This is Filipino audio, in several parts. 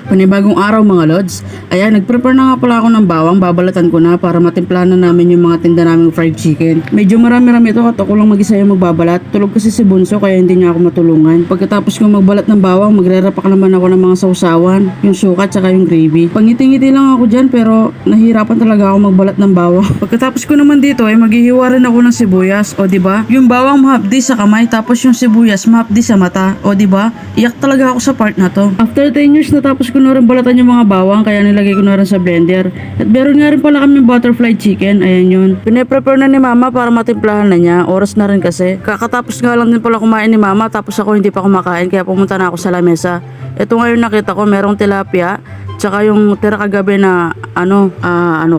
Panibagong araw mga lods. Ayan, nag-prepare na nga pala ako ng bawang. Babalatan ko na para matimplahan na namin yung mga tinda naming fried chicken. Medyo marami-rami ito at ako lang mag-isa yung magbabalat. Tulog kasi si Bunso kaya hindi niya ako matulungan. Pagkatapos ko magbalat ng bawang, magre-repack naman ako ng mga sausawan, yung suka tsaka yung gravy. Pangiti-ngiti lang ako dyan pero nahihirapan talaga ako magbalat ng bawang. Pagkatapos ko naman dito ay maghihiwa rin ako ng sibuyas. O diba? Yung bawang mahapdi sa kamay tapos yung sibuyas mahapdi sa mata. O diba? Iyak talaga ako sa part na to. After 10 years natapos ko na rin balatan yung mga bawang kaya nilagay ko na rin sa blender. At meron nga rin pala kami butterfly chicken. Ayan yun. Pine-prepare na ni mama para matimplahan na niya. Oras na rin kasi. Kakatapos nga lang din pala kumain ni mama tapos ako hindi pa kumakain kaya pumunta na ako sa lamesa. Ito ngayon nakita ko merong tilapia tsaka yung tira kagabi na ano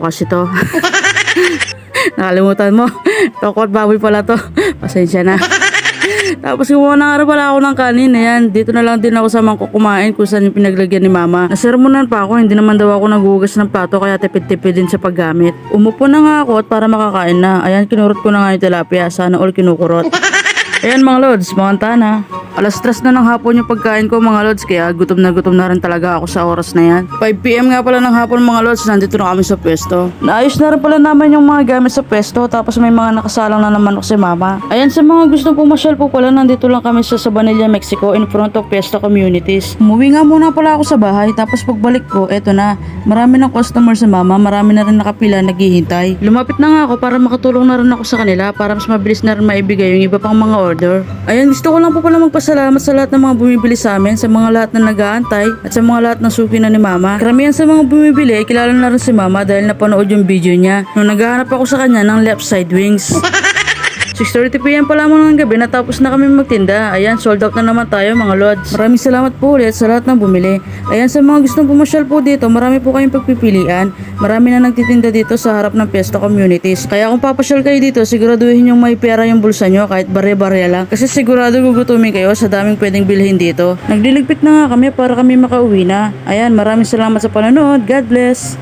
kasi to. Nakalimutan mo. Tokot baboy pala to. Pasensya na. Tapos kumuha na nga pala ako ng kanin. Ayan, dito na lang din ako sa mangkok kumain kung saan yung pinaglagyan ni mama. Nasermonan pa ako, hindi naman daw ako nagugas ng plato kaya tipid-tipid din sa paggamit. Umupo na nga ako at para makakain na. Ayan, kinurot ko na nga yung tilapia. Sana all kinukurot. Ayan mga lods, mga antana. Alas 3 na ng hapon yung pagkain ko mga lods kaya gutom na rin talaga ako sa oras na yan. 5 PM nga pala ng hapon mga lods, nandito na kami sa pwesto. Naayos na rin pala naman yung mga gamit sa pwesto tapos may mga nakasalang na naman ako si mama. Ayan sa mga gustong pumasyal po pala, nandito lang kami sa Sabanilla, Mexico in front of Fiesta Communities. Umuwi nga muna pala ako sa bahay tapos pagbalik ko, eto na. Marami ng customer sa mama, marami na rin nakapila naghihintay. Lumapit na nga ako para makatulong na rin ako sa kanila para mas mabilis na rin maibigay yung iba pang mga order. Ayan, gusto ko lang po pala magpasalamat sa lahat ng mga bumibili sa amin, sa mga lahat na nag-aantay at sa mga lahat na suki na ni mama. Karamihan sa mga bumibili ay kilala na rin si mama dahil napanood yung video niya nung naghahanap ako sa kanya ng left side wings. 6:30 PM pa lamang ng gabi natapos na kami magtinda. Ayan, sold out na naman tayo mga lods. Maraming salamat po ulit sa lahat ng bumili. Ayan, sa mga gustong pumasyal po dito, marami po kayong pagpipilian. Marami na nagtitinda dito sa harap ng Fiesta Communities. Kaya kung papasyal kayo dito, siguraduhin yung may pera yung bulsa nyo kahit bare-bare lang. Kasi sigurado gugutumin kayo sa daming pwedeng bilhin dito. Nagliligpit na nga kami para kami makauwi na. Ayan, maraming salamat sa panonood. God bless!